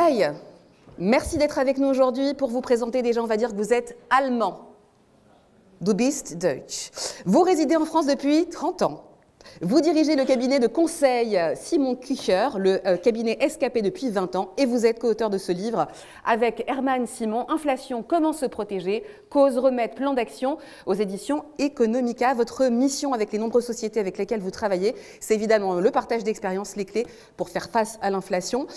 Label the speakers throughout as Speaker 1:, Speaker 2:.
Speaker 1: Kai, merci d'être avec nous aujourd'hui pour vous présenter. Déjà, on va dire que vous êtes allemand. Du bist Deutsch. Vous résidez en France depuis 30 ans. Vous dirigez le cabinet de conseil Simon Kücher, le cabinet SKP depuis 20 ans, et vous êtes co-auteur de ce livre avec Herman Simon, Inflation, comment se protéger, cause, remède, plan d'action, aux éditions Economica. Votre mission avec les nombreuses sociétés avec lesquelles vous travaillez, c'est évidemment le partage d'expériences, les clés pour faire face à l'inflation.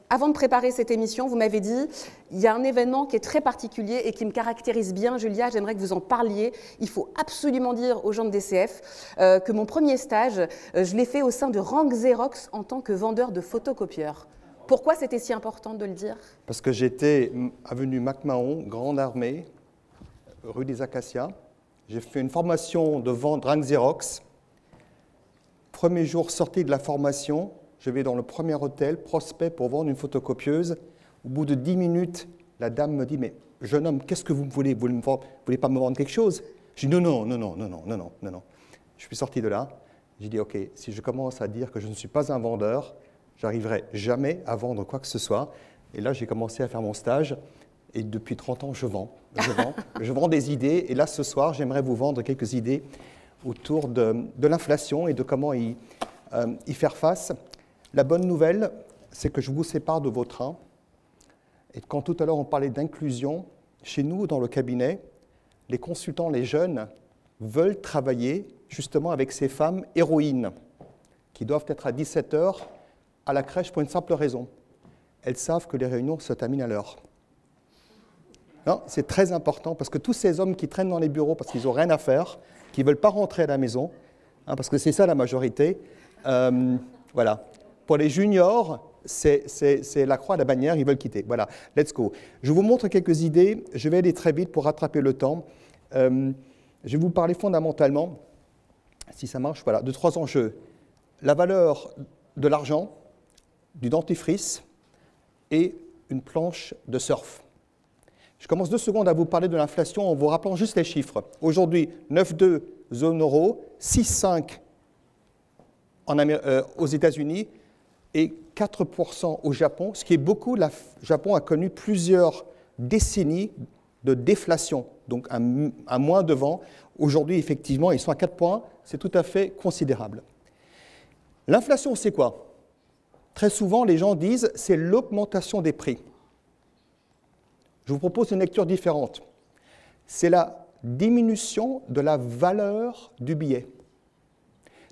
Speaker 1: Avant de préparer cette émission, vous m'avez dit, il y a un événement qui est très particulier et qui me caractérise bien, Julia, j'aimerais que vous en parliez. Il faut absolument dire aux gens de DCF que mon premier stage, je l'ai fait au sein de Rank Xerox en tant que vendeur de photocopieurs. Pourquoi c'était si important de le dire?
Speaker 2: Parce que j'étais avenue MacMahon, Grande Armée, rue des Acacias. J'ai fait une formation de vente Rank Xerox. Premier jour sorti de la formation, je vais dans le premier hôtel, prospect pour vendre une photocopieuse. Au bout de 10 minutes, la dame me dit « Mais jeune homme, qu'est-ce que vous voulez? Vous ne voulez pas me vendre quelque chose ?» Je dis « Non. » Je suis sorti de là. J'ai dit « Ok, si je commence à dire que je ne suis pas un vendeur, j'arriverai jamais à vendre quoi que ce soit. » Et là, j'ai commencé à faire mon stage. Et depuis 30 ans, je vends. Je vends des idées. Et là, ce soir, j'aimerais vous vendre quelques idées autour de l'inflation et de comment y faire face. La bonne nouvelle, c'est que je vous sépare de vos trains. Et quand tout à l'heure on parlait d'inclusion, chez nous, dans le cabinet, les consultants, les jeunes, veulent travailler justement avec ces femmes héroïnes qui doivent être à 17h à la crèche pour une simple raison. Elles savent que les réunions se terminent à l'heure. C'est très important parce que tous ces hommes qui traînent dans les bureaux parce qu'ils n'ont rien à faire, qui ne veulent pas rentrer à la maison, parce que c'est ça la majorité, voilà. Pour les juniors, c'est la croix à la bannière, ils veulent quitter. Voilà, let's go. Je vous montre quelques idées, je vais aller très vite pour rattraper le temps. Je vais vous parler fondamentalement, si ça marche, voilà, de 3 enjeux. La valeur de l'argent, du dentifrice et une planche de surf. Je commence 2 secondes à vous parler de l'inflation en vous rappelant juste les chiffres. Aujourd'hui, 9,2 zone euro, 6,5 aux États-Unis, et 4% au Japon, ce qui est beaucoup. Le Japon a connu plusieurs décennies de déflation, donc un moins de vent. Aujourd'hui, effectivement, ils sont à 4 points, c'est tout à fait considérable. L'inflation, c'est quoi? Très souvent, les gens disent c'est l'augmentation des prix. Je vous propose une lecture différente. C'est la diminution de la valeur du billet.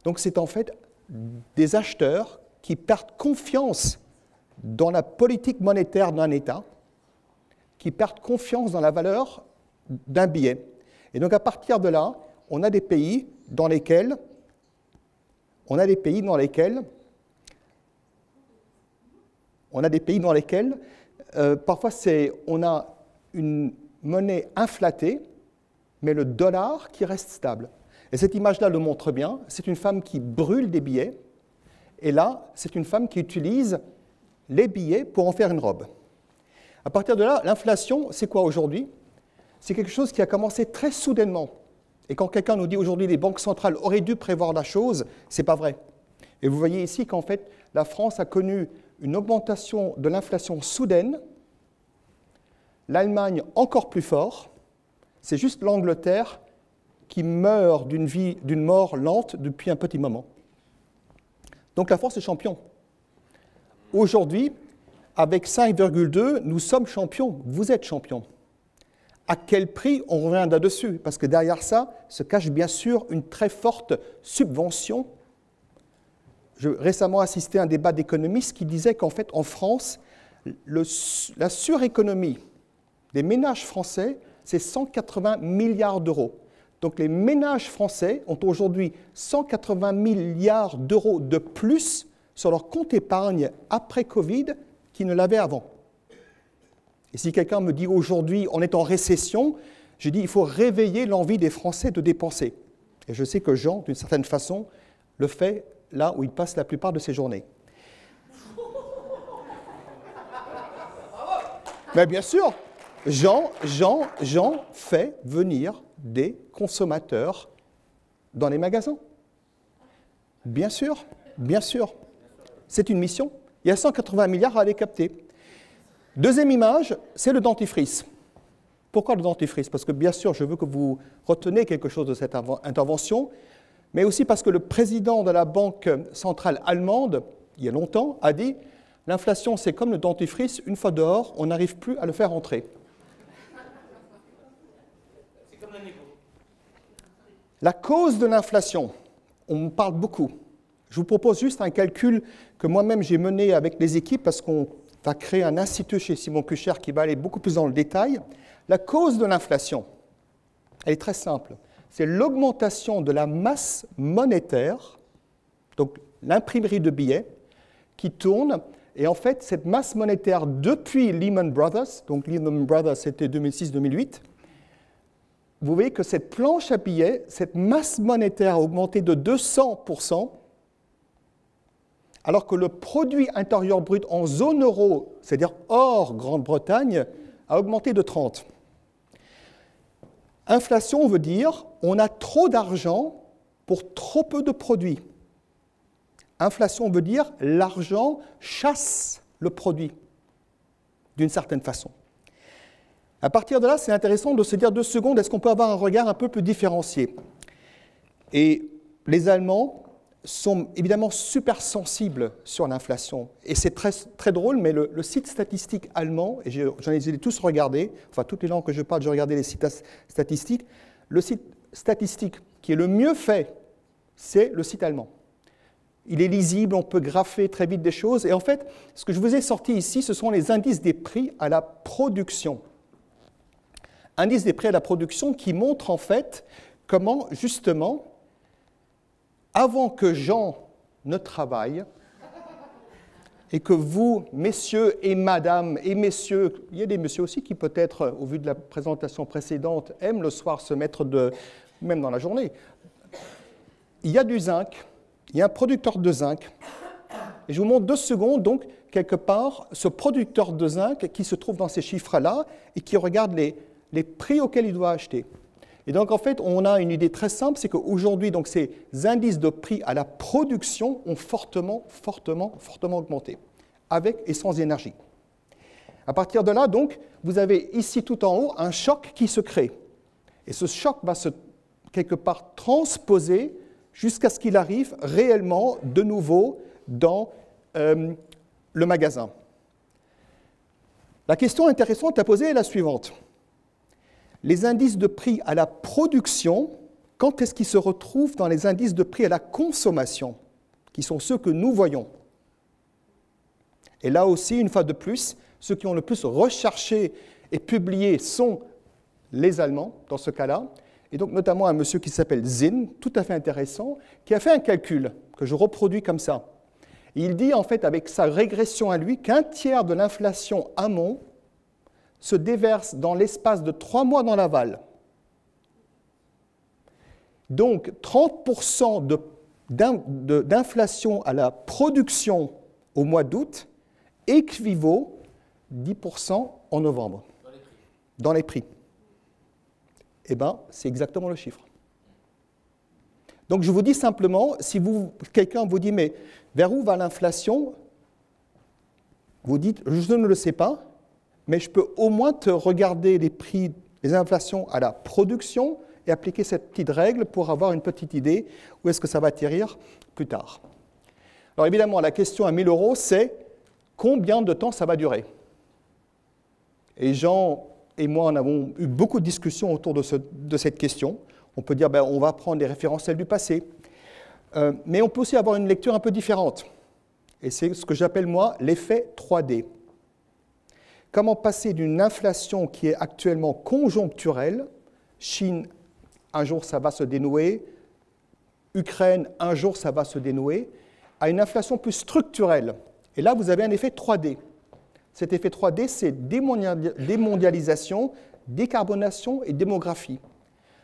Speaker 2: Donc, c'est en fait des acheteurs qui perdent confiance dans la politique monétaire d'un État, qui perdent confiance dans la valeur d'un billet. Et donc à partir de là, on a des pays dans lesquels parfois on a une monnaie inflatée, mais le dollar qui reste stable. Et cette image-là le montre bien, c'est une femme qui brûle des billets. Et là, c'est une femme qui utilise les billets pour en faire une robe. À partir de là, l'inflation, c'est quoi aujourd'hui? C'est quelque chose qui a commencé très soudainement. Et quand quelqu'un nous dit aujourd'hui les banques centrales auraient dû prévoir la chose, ce n'est pas vrai. Et vous voyez ici qu'en fait, la France a connu une augmentation de l'inflation soudaine, l'Allemagne encore plus fort, c'est juste l'Angleterre qui meurt d'une mort lente depuis un petit moment. Donc la France est champion. Aujourd'hui, avec 5,2, nous sommes champions. Vous êtes champions. À quel prix? On revient là-dessus, parce que derrière ça se cache bien sûr une très forte subvention. J'ai récemment assisté à un débat d'économistes qui disait qu'en fait, en France, la suréconomie des ménages français, c'est 180 milliards d'euros. Donc les ménages français ont aujourd'hui 180 milliards d'euros de plus sur leur compte épargne après Covid qu'ils ne l'avaient avant. Et si quelqu'un me dit aujourd'hui on est en récession, je dis il faut réveiller l'envie des Français de dépenser. Et je sais que Jean, d'une certaine façon, le fait là où il passe la plupart de ses journées. Mais bien sûr, Jean fait venir des consommateurs dans les magasins. Bien sûr, c'est une mission. Il y a 180 milliards à aller capter. Deuxième image, c'est le dentifrice. Pourquoi le dentifrice? Parce que bien sûr, je veux que vous reteniez quelque chose de cette intervention, mais aussi parce que le président de la Banque centrale allemande, il y a longtemps, a dit « L'inflation, c'est comme le dentifrice, une fois dehors, on n'arrive plus à le faire entrer. » C'est comme un égo. La cause de l'inflation, on parle beaucoup. Je vous propose juste un calcul que moi-même j'ai mené avec les équipes parce qu'on va créer un institut chez Simon-Kucher qui va aller beaucoup plus dans le détail. La cause de l'inflation, elle est très simple. C'est l'augmentation de la masse monétaire, donc l'imprimerie de billets, qui tourne. Et en fait, cette masse monétaire depuis Lehman Brothers, donc Lehman Brothers c'était 2006-2008, vous voyez que cette planche à billets, cette masse monétaire a augmenté de 200%, alors que le produit intérieur brut en zone euro, c'est-à-dire hors Grande-Bretagne, a augmenté de 30%. Inflation veut dire on a trop d'argent pour trop peu de produits. Inflation veut dire l'argent chasse le produit, d'une certaine façon. À partir de là, c'est intéressant de se dire 2 secondes, est-ce qu'on peut avoir un regard un peu plus différencié? Et les Allemands sont évidemment super sensibles sur l'inflation. Et c'est très, très drôle, mais le site statistique allemand, et j'en ai tous regardé, enfin toutes les langues que je parle, j'ai regardé les sites statistiques, le site statistique qui est le mieux fait, c'est le site allemand. Il est lisible, on peut grapher très vite des choses. Et en fait, ce que je vous ai sorti ici, ce sont les indices des prix à la production. Indices des prix à la production qui montrent en fait comment, justement, avant que Jean ne travaille, et que vous, messieurs et madame, et messieurs, il y a des messieurs aussi qui peut-être, au vu de la présentation précédente, aiment le soir se mettre même dans la journée, il y a du zinc, il y a un producteur de zinc, et je vous montre 2 secondes, donc, quelque part, ce producteur de zinc qui se trouve dans ces chiffres-là, et qui regarde les prix auxquels il doit acheter. Et donc, en fait, on a une idée très simple, c'est qu'aujourd'hui, donc, ces indices de prix à la production ont fortement augmenté, avec et sans énergie. À partir de là, donc, vous avez ici tout en haut un choc qui se crée. Et ce choc va se, quelque part, transposer jusqu'à ce qu'il arrive réellement, de nouveau, dans le magasin. La question intéressante à poser est la suivante. Les indices de prix à la production, quand est-ce qu'ils se retrouvent dans les indices de prix à la consommation, qui sont ceux que nous voyons? Et là aussi, une fois de plus, ceux qui ont le plus recherché et publié sont les Allemands, dans ce cas-là, et donc notamment un monsieur qui s'appelle Zinn, tout à fait intéressant, qui a fait un calcul que je reproduis comme ça. Et il dit en fait, avec sa régression à lui, qu'un tiers de l'inflation amont se déverse dans l'espace de 3 mois dans l'aval. Donc 30% d'inflation à la production au mois d'août équivaut 10% en novembre. Dans les prix. Eh bien, c'est exactement le chiffre. Donc je vous dis simplement, si quelqu'un vous dit, mais vers où va l'inflation? Vous dites, je ne le sais pas, mais je peux au moins te regarder les prix, les inflations à la production et appliquer cette petite règle pour avoir une petite idée où est-ce que ça va atterrir plus tard. Alors évidemment, la question à 1 000 €, c'est combien de temps ça va durer? Et Jean et moi, en avons eu beaucoup de discussions autour de cette question. On peut dire, on va prendre des référentiels du passé, mais on peut aussi avoir une lecture un peu différente. Et c'est ce que j'appelle, moi, l'effet 3D. Comment passer d'une inflation qui est actuellement conjoncturelle, Chine, un jour ça va se dénouer, Ukraine, un jour ça va se dénouer, à une inflation plus structurelle. Et là, vous avez un effet 3D. Cet effet 3D, c'est démondialisation, décarbonation et démographie.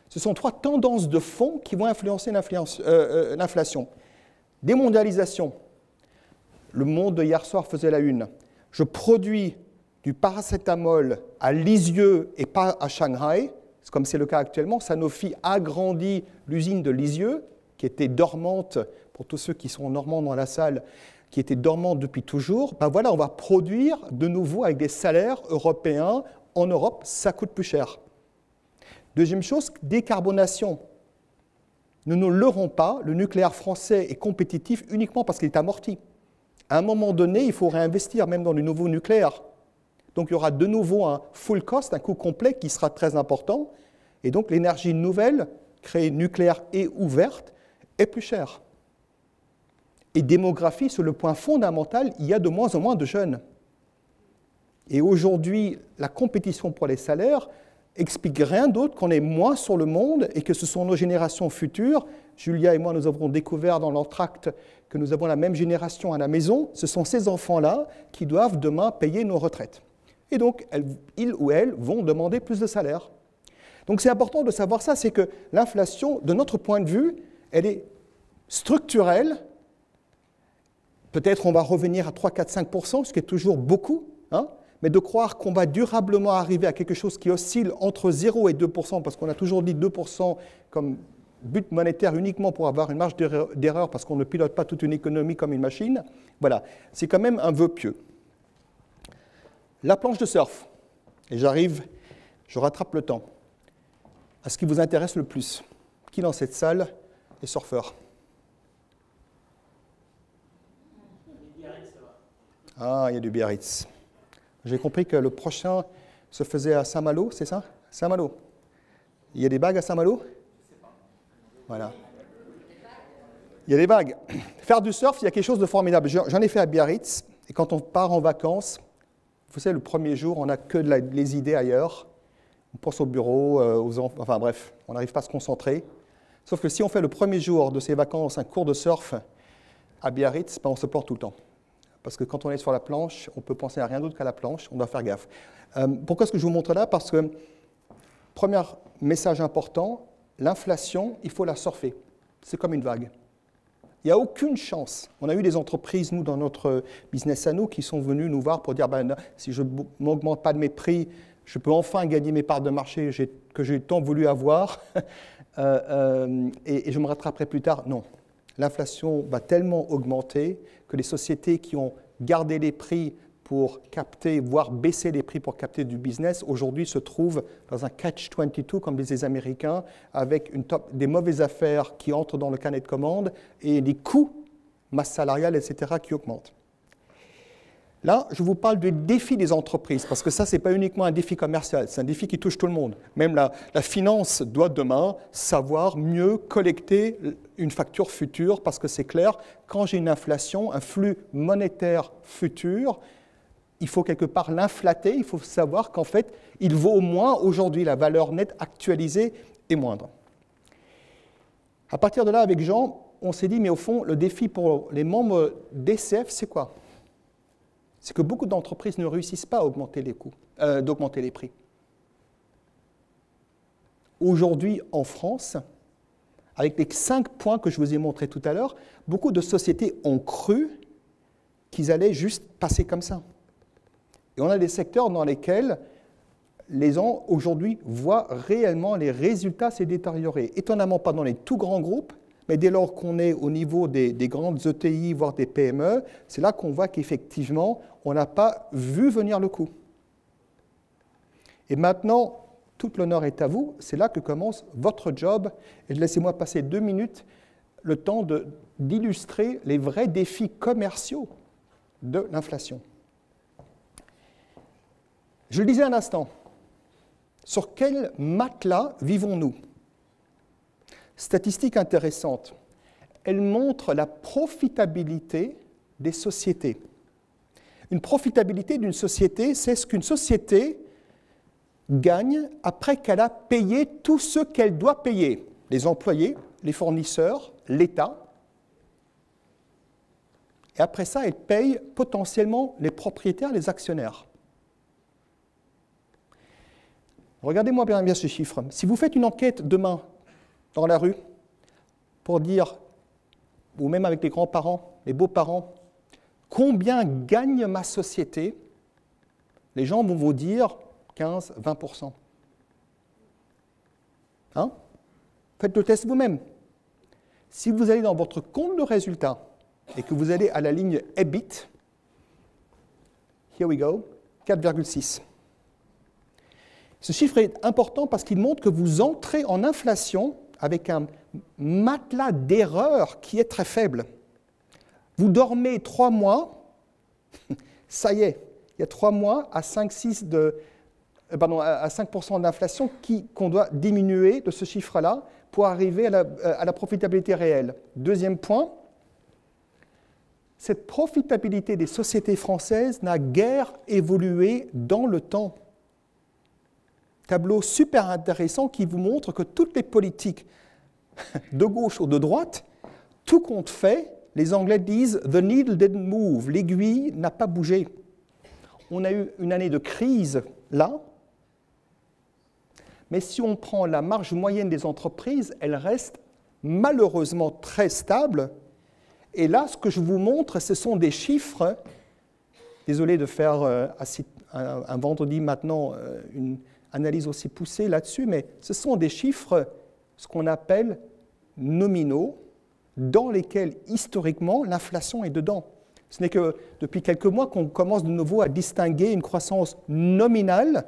Speaker 2: Ce sont 3 tendances de fond qui vont influencer l'inflation. Démondialisation. Le Monde de hier soir faisait la une. Je produis du paracétamol à Lisieux et pas à Shanghai, comme c'est le cas actuellement. Sanofi agrandit l'usine de Lisieux, qui était dormante, pour tous ceux qui sont normands dans la salle, qui étaient dormantes depuis toujours, ben voilà, on va produire de nouveau avec des salaires européens en Europe, ça coûte plus cher. Deuxième chose, décarbonation. Nous ne leurrons pas, le nucléaire français est compétitif uniquement parce qu'il est amorti. À un moment donné, il faut réinvestir même dans le nouveau nucléaire. Donc il y aura de nouveau un full cost, un coût complet qui sera très important. Et donc l'énergie nouvelle, créée nucléaire et ouverte, est plus chère. Et démographie, sur le point fondamental, il y a de moins en moins de jeunes. Et aujourd'hui, la compétition pour les salaires explique rien d'autre qu'on est moins sur le monde et que ce sont nos générations futures. Julia et moi, nous avons découvert dans l'entracte que nous avons la même génération à la maison. Ce sont ces enfants-là qui doivent demain payer nos retraites. Et donc, ils ou elles vont demander plus de salaire. Donc c'est important de savoir ça, c'est que l'inflation, de notre point de vue, elle est structurelle. Peut-être on va revenir à 3, 4, 5%, ce qui est toujours beaucoup, hein, mais de croire qu'on va durablement arriver à quelque chose qui oscille entre 0 et 2%, parce qu'on a toujours dit 2% comme but monétaire uniquement pour avoir une marge d'erreur, parce qu'on ne pilote pas toute une économie comme une machine, voilà, c'est quand même un vœu pieux. La planche de surf, et je rattrape le temps, à ce qui vous intéresse le plus. Qui dans cette salle est surfeur? Ah, il y a du Biarritz. J'ai compris que le prochain se faisait à Saint-Malo, c'est ça? Saint-Malo. Il y a des bagues à Saint-Malo? Voilà. Il y a des vagues. Faire du surf, il y a quelque chose de formidable. J'en ai fait à Biarritz, et quand on part en vacances, vous savez, le premier jour, on n'a que les idées ailleurs. On pense au bureau, aux enfants, enfin bref, on n'arrive pas à se concentrer. Sauf que si on fait le premier jour de ces vacances un cours de surf à Biarritz, ben on se porte tout le temps. Parce que quand on est sur la planche, on peut penser à rien d'autre qu'à la planche, on doit faire gaffe. Pourquoi est-ce que je vous montre là? Parce que, premier message important, l'inflation, il faut la surfer. C'est comme une vague. Il n'y a aucune chance. On a eu des entreprises, nous, dans notre business à nous, qui sont venues nous voir pour dire ben, si je ne m'augmente pas de mes prix, je peux enfin gagner mes parts de marché que j'ai tant voulu avoir et je me rattraperai plus tard. Non. L'inflation va tellement augmenter que les sociétés qui ont gardé les prix pour capter, voire baisser les prix pour capter du business, aujourd'hui se trouvent dans un catch-22, comme disent les Américains, avec des mauvaises affaires qui entrent dans le carnet de commande et des coûts, masse salariale, etc., qui augmentent. Là, je vous parle du défi des entreprises, parce que ça, ce n'est pas uniquement un défi commercial, c'est un défi qui touche tout le monde. Même la finance doit demain savoir mieux collecter une facture future, parce que c'est clair, quand j'ai une inflation, un flux monétaire futur, il faut quelque part l'inflater, il faut savoir qu'en fait, il vaut moins aujourd'hui, la valeur nette actualisée est moindre. À partir de là, avec Jean, on s'est dit, mais au fond, le défi pour les membres d'ECF, c'est quoi? C'est que beaucoup d'entreprises ne réussissent pas à augmenter les coûts, d'augmenter les prix. Aujourd'hui, en France, avec les 5 points que je vous ai montrés tout à l'heure, beaucoup de sociétés ont cru qu'ils allaient juste passer comme ça. Et on a des secteurs dans lesquels les gens, aujourd'hui, voient réellement les résultats se détériorer. Étonnamment pas dans les tout grands groupes, mais dès lors qu'on est au niveau des grandes ETI, voire des PME, c'est là qu'on voit qu'effectivement, on n'a pas vu venir le coup. Et maintenant, tout l'honneur est à vous, c'est là que commence votre job. Et laissez-moi passer 2 minutes, le temps d'illustrer les vrais défis commerciaux de l'inflation. Je le disais un instant, sur quel matelas vivons-nous? Statistique intéressante, elle montre la profitabilité des sociétés. Une profitabilité d'une société, c'est ce qu'une société gagne après qu'elle a payé tout ce qu'elle doit payer. Les employés, les fournisseurs, l'État. Et après ça, elle paye potentiellement les propriétaires, les actionnaires. Regardez-moi bien ce chiffre. Si vous faites une enquête demain dans la rue pour dire, ou même avec les grands-parents, les beaux-parents, combien gagne ma société, les gens vont vous dire 15, 20%. Hein? Faites le test vous-même. Si vous allez dans votre compte de résultat et que vous allez à la ligne EBIT, here we go, 4,6. Ce chiffre est important parce qu'il montre que vous entrez en inflation avec un matelas d'erreur qui est très faible. Vous dormez 3 mois, ça y est, il y a 3 mois à 5% d'inflation qu'on doit diminuer de ce chiffre-là pour arriver à la profitabilité réelle. Deuxième point, cette profitabilité des sociétés françaises n'a guère évolué dans le temps. Tableau super intéressant qui vous montre que toutes les politiques de gauche ou de droite, tout compte fait, les Anglais disent « the needle didn't move », l'aiguille n'a pas bougé. On a eu une année de crise là, mais si on prend la marge moyenne des entreprises, elle reste malheureusement très stable. Et là, ce que je vous montre, ce sont des chiffres. Désolé de faire un vendredi maintenant une analyse aussi poussée là-dessus, mais ce sont des chiffres, ce qu'on appelle nominaux, dans lesquels historiquement l'inflation est dedans. Ce n'est que depuis quelques mois qu'on commence de nouveau à distinguer une croissance nominale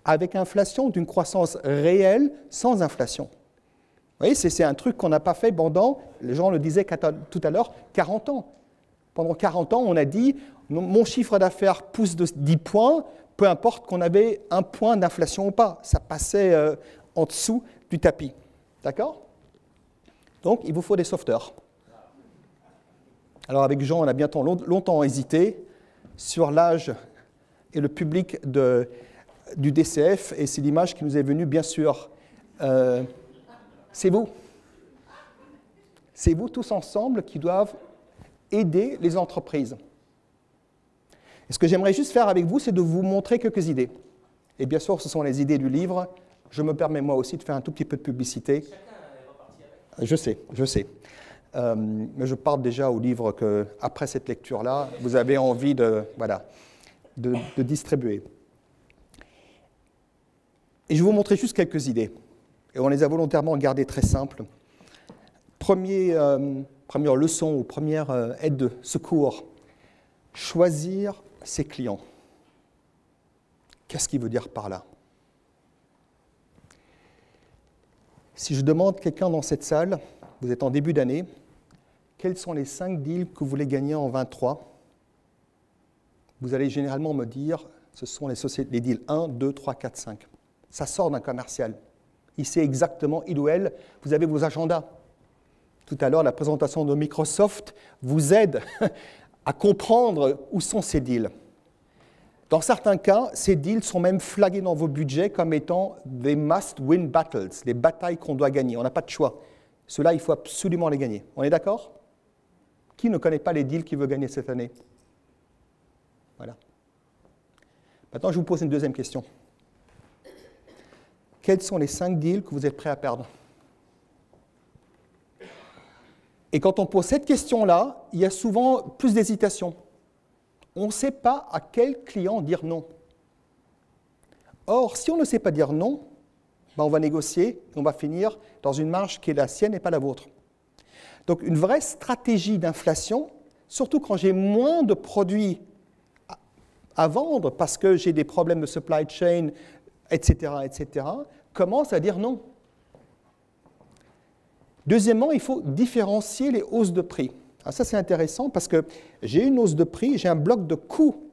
Speaker 2: avec inflation d'une croissance réelle sans inflation. Vous voyez, c'est un truc qu'on n'a pas fait pendant, les gens le disaient tout à l'heure, 40 ans. Pendant 40 ans, on a dit, mon chiffre d'affaires pousse de 10 points, peu importe qu'on avait 1 point d'inflation ou pas. Ça passait en dessous du tapis. D'accord ? Donc, il vous faut des sauveteurs. Alors, avec Jean, on a bientôt longtemps hésité sur l'âge et le public du DCF, et c'est l'image qui nous est venue, bien sûr. C'est vous. C'est vous tous ensemble qui doivent aider les entreprises. Et ce que j'aimerais juste faire avec vous, c'est de vous montrer quelques idées. Et bien sûr, ce sont les idées du livre. Je me permets moi aussi de faire un tout petit peu de publicité. Je sais. Mais je parle déjà au livre qu'après cette lecture-là, vous avez envie de distribuer. Et je vais vous montrer juste quelques idées. Et on les a volontairement gardées très simples. Première leçon ou première aide de secours, choisir ses clients. Qu'est-ce qu'il veut dire par là ? Si je demande à quelqu'un dans cette salle, vous êtes en début d'année, quels sont les 5 deals que vous voulez gagner en 23 ? Vous allez généralement me dire, ce sont les deals 1, 2, 3, 4, 5. Ça sort d'un commercial. Il sait exactement, il ou elle, vous avez vos agendas. Tout à l'heure, la présentation de Microsoft vous aide à comprendre où sont ces deals. Dans certains cas, ces deals sont même flagués dans vos budgets comme étant des must-win battles, des batailles qu'on doit gagner. On n'a pas de choix. Ceux-là, il faut absolument les gagner. On est d'accord ? Qui ne connaît pas les deals qu'il veut gagner cette année ? Voilà. Maintenant, je vous pose une deuxième question. Quels sont les 5 deals que vous êtes prêts à perdre ? Et quand on pose cette question-là, il y a souvent plus d'hésitation. On ne sait pas à quel client dire non. Or, si on ne sait pas dire non, on va négocier et on va finir dans une marge qui est la sienne et pas la vôtre. Donc, une vraie stratégie d'inflation, surtout quand j'ai moins de produits à vendre parce que j'ai des problèmes de supply chain, etc., commence à dire non. Deuxièmement, il faut différencier les hausses de prix. Alors ça, c'est intéressant parce que j'ai une hausse de prix, j'ai un bloc de coûts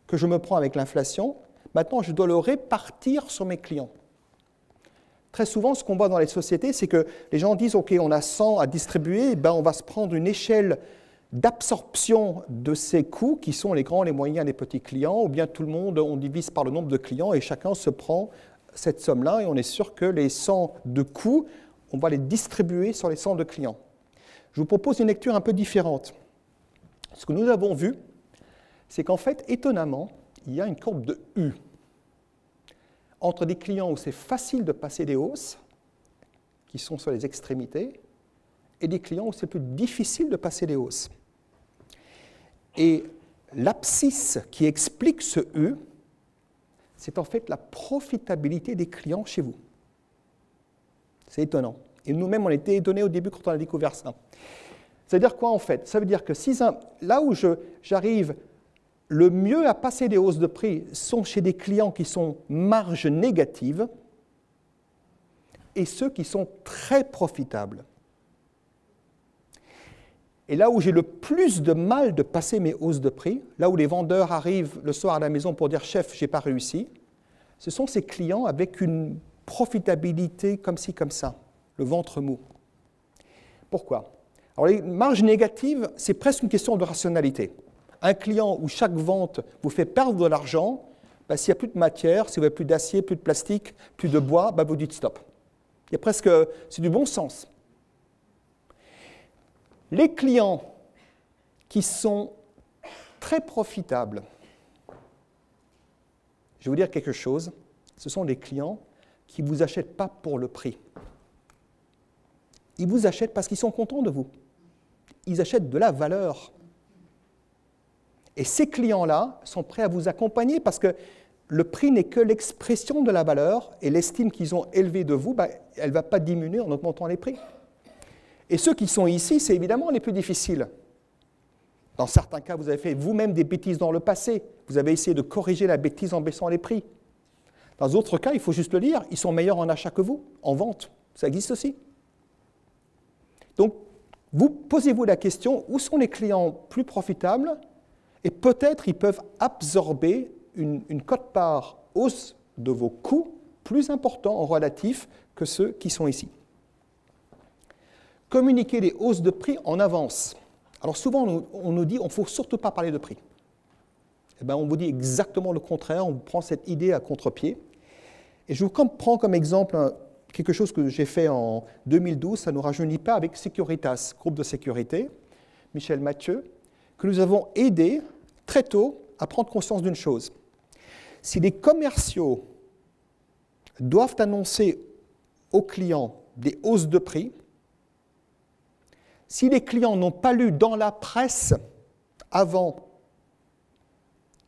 Speaker 2: que je me prends avec l'inflation. Maintenant, je dois le répartir sur mes clients. Très souvent, ce qu'on voit dans les sociétés, c'est que les gens disent « Ok, on a 100 à distribuer, on va se prendre une échelle d'absorption de ces coûts qui sont les grands, les moyens, les petits clients, ou bien tout le monde, on divise par le nombre de clients et chacun se prend cette somme-là et on est sûr que les 100 de coûts, on va les distribuer sur les 100 de clients. » Je vous propose une lecture un peu différente. Ce que nous avons vu, c'est qu'en fait, étonnamment, il y a une courbe de U entre des clients où c'est facile de passer des hausses, qui sont sur les extrémités, et des clients où c'est plus difficile de passer des hausses. Et l'abscisse qui explique ce U, c'est en fait la profitabilité des clients chez vous. C'est étonnant. Et nous-mêmes, on était étonnés au début quand on a découvert ça. Ça veut dire quoi en fait? Ça veut dire que là où j'arrive le mieux à passer des hausses de prix sont chez des clients qui sont marge négative et ceux qui sont très profitables. Et là où j'ai le plus de mal de passer mes hausses de prix, là où les vendeurs arrivent le soir à la maison pour dire « Chef, je n'ai pas réussi », ce sont ces clients avec une profitabilité comme ci, comme ça, le ventre mou. Pourquoi? Alors les marges négatives, c'est presque une question de rationalité. Un client où chaque vente vous fait perdre de l'argent, ben, s'il n'y a plus de matière, si vous n'avez plus d'acier, plus de plastique, plus de bois, ben, vous dites stop. C'est du bon sens. Les clients qui sont très profitables, je vais vous dire quelque chose, ce sont des clients qui ne vous achètent pas pour le prix. Ils vous achètent parce qu'ils sont contents de vous. Ils achètent de la valeur. Et ces clients-là sont prêts à vous accompagner parce que le prix n'est que l'expression de la valeur et l'estime qu'ils ont élevée de vous, elle ne va pas diminuer en augmentant les prix. Et ceux qui sont ici, c'est évidemment les plus difficiles. Dans certains cas, vous avez fait vous-même des bêtises dans le passé. Vous avez essayé de corriger la bêtise en baissant les prix. Dans d'autres cas, il faut juste le dire, ils sont meilleurs en achat que vous, en vente. Ça existe aussi. Donc, posez-vous la question, où sont les clients plus profitables? Et peut-être ils peuvent absorber une quote-part hausse de vos coûts plus important en relatif que ceux qui sont ici. Communiquer les hausses de prix en avance. Alors souvent, on nous dit on ne faut surtout pas parler de prix. Eh bien, on vous dit exactement le contraire, on prend cette idée à contre-pied. Et je vous prends comme exemple quelque chose que j'ai fait en 2012, ça ne nous rajeunit pas, avec Securitas, groupe de sécurité, Michel Mathieu, que nous avons aidé très tôt à prendre conscience d'une chose. Si les commerciaux doivent annoncer aux clients des hausses de prix, si les clients n'ont pas lu dans la presse avant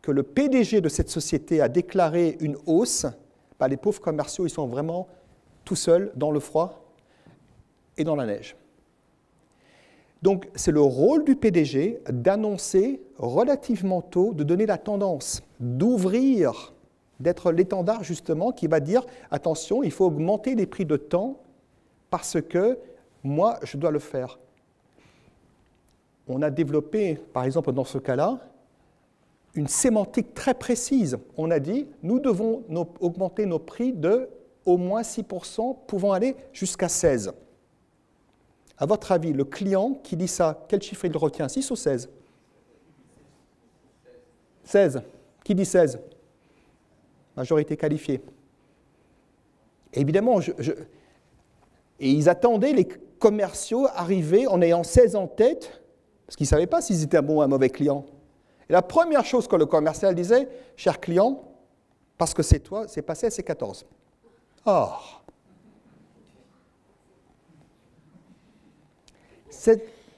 Speaker 2: que le PDG de cette société a déclaré une hausse, ben les pauvres commerciaux, ils sont vraiment tout seuls dans le froid et dans la neige. Donc, c'est le rôle du PDG d'annoncer relativement tôt, de donner la tendance, d'ouvrir, d'être l'étendard justement qui va dire « Attention, il faut augmenter les prix de temps parce que moi, je dois le faire ». On a développé, par exemple dans ce cas-là, une sémantique très précise. On a dit « Nous devons augmenter nos prix de au moins 6%, pouvant aller jusqu'à 16%. » À votre avis, le client qui dit ça, quel chiffre il retient, 6 ou 16? 16. Qui dit 16? Majorité qualifiée. Et évidemment, et ils attendaient les commerciaux arriver en ayant 16 en tête, parce qu'ils ne savaient pas s'ils étaient un bon ou un mauvais client. Et la première chose que le commercial disait, « Cher client, parce que c'est toi, c'est pas 16, c'est 14. » Oh.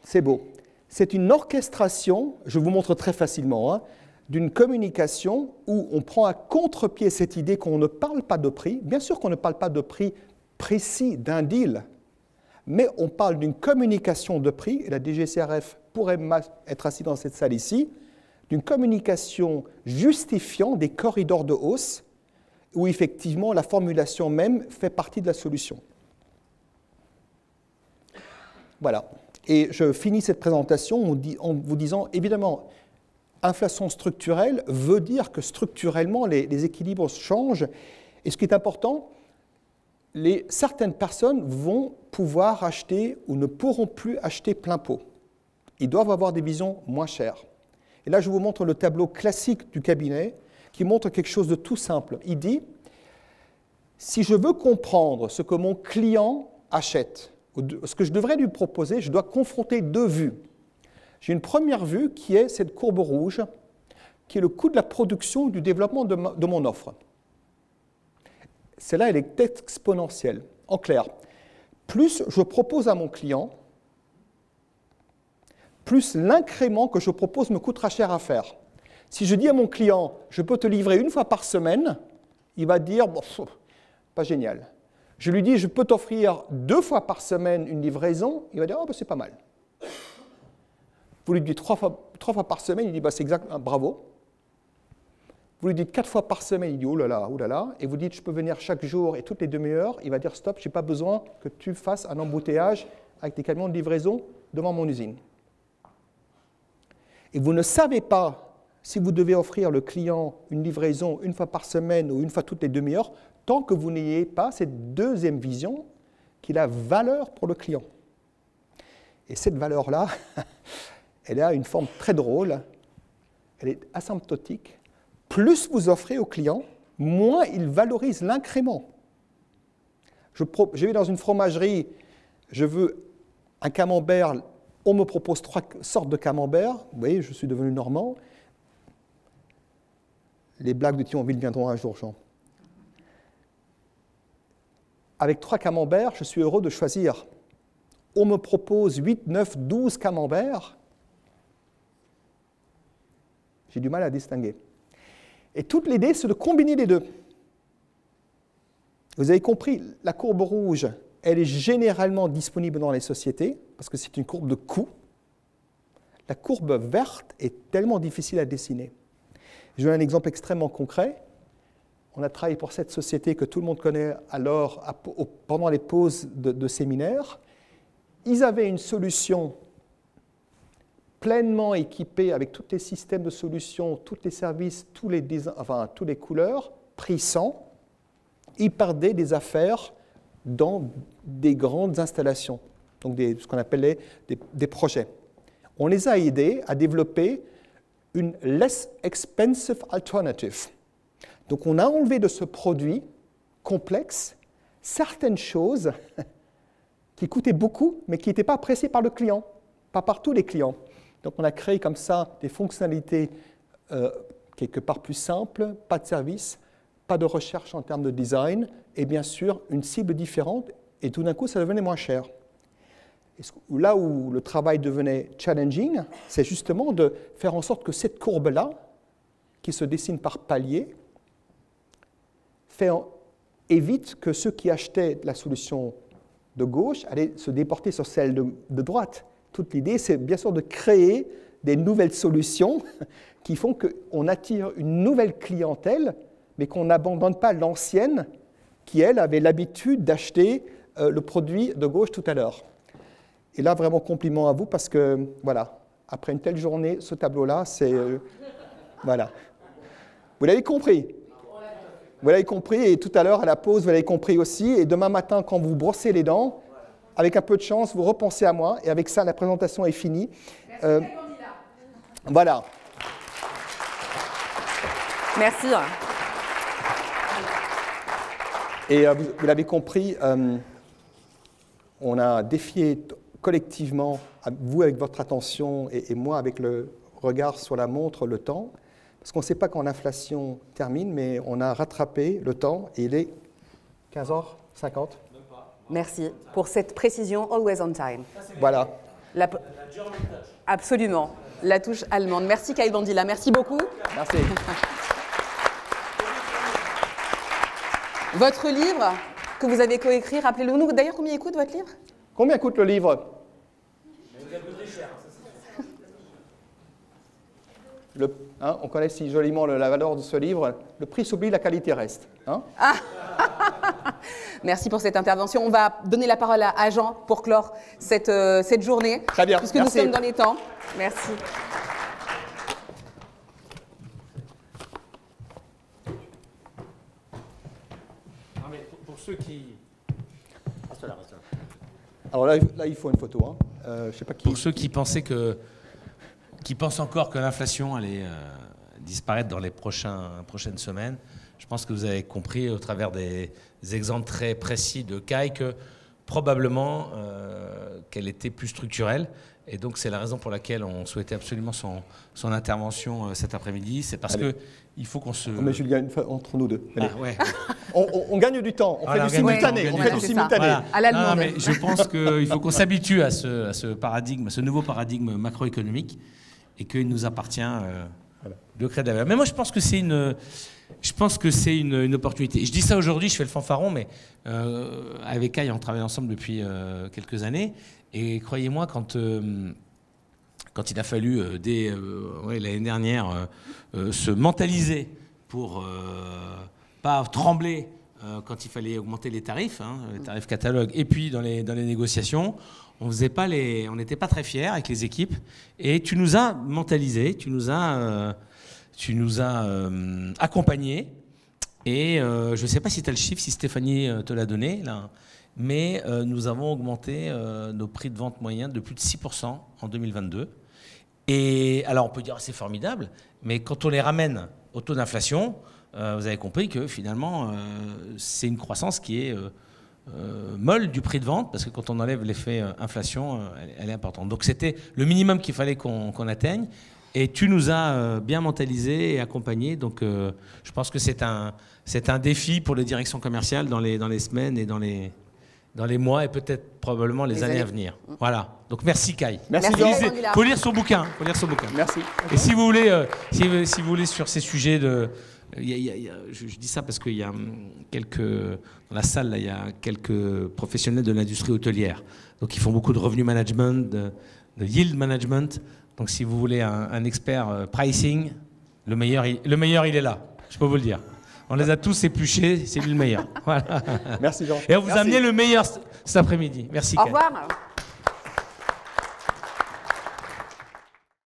Speaker 2: C'est beau. C'est une orchestration, je vous montre très facilement, d'une communication où on prend à contre-pied cette idée qu'on ne parle pas de prix. Bien sûr qu'on ne parle pas de prix précis d'un deal, mais on parle d'une communication de prix, et la DGCCRF pourrait être assise dans cette salle ici, d'une communication justifiant des corridors de hausse, où effectivement la formulation même fait partie de la solution. Voilà. Et je finis cette présentation en vous disant, évidemment, inflation structurelle veut dire que structurellement, les équilibres changent. Et ce qui est important, certaines personnes vont pouvoir acheter ou ne pourront plus acheter plein pot. Ils doivent avoir des visions moins chères. Et là, je vous montre le tableau classique du cabinet qui montre quelque chose de tout simple. Il dit, si je veux comprendre ce que mon client achète, ce que je devrais lui proposer, je dois confronter deux vues. J'ai une première vue qui est cette courbe rouge, qui est le coût de la production et du développement de mon offre. Celle-là, elle est exponentielle. En clair, plus je propose à mon client, plus l'incrément que je propose me coûtera cher à faire. Si je dis à mon client, je peux te livrer une fois par semaine, il va dire, bon, pas génial. Je lui dis, je peux t'offrir 2 fois par semaine une livraison, il va dire, oh, ben, c'est pas mal. Vous lui dites 3 fois par semaine, il dit bah, c'est exact, bravo. Vous lui dites 4 fois par semaine, il dit oh là là, et vous dites je peux venir chaque jour et toutes les demi-heures, il va dire stop, je n'ai pas besoin que tu fasses un embouteillage avec des camions de livraison devant mon usine. Et vous ne savez pas si vous devez offrir le client une livraison une fois par semaine ou une fois toutes les demi-heures, tant que vous n'ayez pas cette deuxième vision qui a valeur pour le client. Et cette valeur-là, elle a une forme très drôle, elle est asymptotique. Plus vous offrez au client, moins il valorise l'incrément. Je vais dans une fromagerie, je veux un camembert, on me propose 3 sortes de camembert, vous voyez, je suis devenu normand. Les blagues de Thionville viendront un jour, Jean. Avec 3 camemberts, je suis heureux de choisir. On me propose 8, 9, 12 camemberts. J'ai du mal à distinguer. Et toute l'idée, c'est de combiner les deux. Vous avez compris, la courbe rouge, elle est généralement disponible dans les sociétés, parce que c'est une courbe de coût. La courbe verte est tellement difficile à dessiner. Je donne un exemple extrêmement concret. On a travaillé pour cette société que tout le monde connaît alors, pendant les pauses de séminaire. Ils avaient une solution pleinement équipée avec tous les systèmes de solutions, tous les services, toutes les couleurs, prix 100. Ils perdaient des affaires dans des grandes installations, donc ce qu'on appelait des projets. On les a aidés à développer une less expensive alternative. Donc on a enlevé de ce produit complexe certaines choses qui coûtaient beaucoup, mais qui n'étaient pas appréciées par le client, pas par tous les clients. Donc on a créé comme ça des fonctionnalités quelque part plus simples, pas de service, pas de recherche en termes de design, et bien sûr une cible différente, et tout d'un coup ça devenait moins cher. Et là où le travail devenait challenging, c'est justement de faire en sorte que cette courbe-là, qui se dessine par paliers, évite que ceux qui achetaient la solution de gauche allaient se déporter sur celle de droite. Toute l'idée, c'est bien sûr de créer des nouvelles solutions qui font qu'on attire une nouvelle clientèle, mais qu'on n'abandonne pas l'ancienne qui, elle, avait l'habitude d'acheter le produit de gauche tout à l'heure. Et là, vraiment compliment à vous parce que, voilà, après une telle journée, ce tableau-là, c'est... voilà. Vous l'avez compris. Vous l'avez compris, et tout à l'heure, à la pause, vous l'avez compris aussi. Et demain matin, quand vous brossez les dents, avec un peu de chance, vous repensez à moi. Et avec ça, la présentation est finie.
Speaker 1: Merci,
Speaker 2: voilà.
Speaker 1: Merci.
Speaker 2: Et vous l'avez compris, on a défié collectivement, vous avec votre attention et moi avec le regard sur la montre, le temps, parce qu'on ne sait pas quand l'inflation termine, mais on a rattrapé le temps et il est 15h50.
Speaker 1: Merci pour cette précision, always on time.
Speaker 2: Voilà.
Speaker 1: La German touch. Absolument, la touche allemande. Merci Kyle Bandila, merci beaucoup.
Speaker 2: Merci.
Speaker 1: Votre livre que vous avez coécrit, rappelez-le nous. D'ailleurs, combien coûte votre livre?
Speaker 2: Combien coûte le livre? On connaît si joliment la valeur de ce livre. Le prix s'oublie, la qualité reste.
Speaker 1: Merci pour cette intervention. On va donner la parole à Jean pour clore cette journée.
Speaker 2: Très bien.
Speaker 1: Puisque
Speaker 2: merci.
Speaker 1: Nous sommes dans les temps. Merci.
Speaker 3: Non, mais pour ceux qui...
Speaker 2: Alors là, il faut une photo. Je sais pas qui...
Speaker 3: Pour ceux qui pensaient qui pensent encore que l'inflation allait disparaître dans les prochaines semaines, je pense que vous avez compris au travers des exemples très précis de Kai que probablement qu'elle était plus structurelle. Et donc c'est la raison pour laquelle on souhaitait absolument son intervention cet après-midi. C'est parce qu'il faut qu'on se...
Speaker 2: Mais Julien, entre nous deux.
Speaker 3: Ah, ouais.
Speaker 2: On gagne du temps, on fait du simultané.
Speaker 1: Voilà. À l'allemande.
Speaker 3: Non, mais je pense qu'il faut qu'on s'habitue à ce paradigme, à ce nouveau paradigme macroéconomique, et qu'il nous appartient de créer de la valeur. Mais moi, je pense que c'est une opportunité. Et je dis ça aujourd'hui, je fais le fanfaron, mais avec Kai, on travaille ensemble depuis quelques années. Et croyez-moi, quand quand il a fallu, l'année dernière, se mentaliser pour pas trembler quand il fallait augmenter les tarifs catalogues, et puis dans les négociations, on n'était pas très fiers avec les équipes. Et tu nous as mentalisés, tu nous as accompagnés. Et je ne sais pas si tu as le chiffre, si Stéphanie te l'a donné, là, mais nous avons augmenté nos prix de vente moyens de plus de 6% en 2022. Et alors on peut dire c'est formidable, mais quand on les ramène au taux d'inflation, vous avez compris que finalement c'est une croissance qui est molle du prix de vente, parce que quand on enlève l'effet inflation, elle est importante. Donc c'était le minimum qu'il fallait qu'on atteigne. Et tu nous as bien mentalisés et accompagnés. Donc je pense que c'est un défi pour les directions commerciales dans les semaines et dans les mois et peut-être probablement les années à venir. Voilà. Donc merci Kai.
Speaker 2: Merci.
Speaker 3: Faut lire son bouquin.
Speaker 2: Merci.
Speaker 3: Et si vous voulez, si vous voulez sur ces sujets de, je dis ça parce qu'il y a dans la salle là, il y a quelques professionnels de l'industrie hôtelière. Donc ils font beaucoup de revenu management, de yield management. Donc si vous voulez un expert pricing, le meilleur il est là. Je peux vous le dire. On les a tous épluchés, c'est lui le meilleur. Voilà.
Speaker 2: Merci Jean.
Speaker 3: Et on vous a amené le meilleur cet après-midi. Merci.
Speaker 1: Au revoir.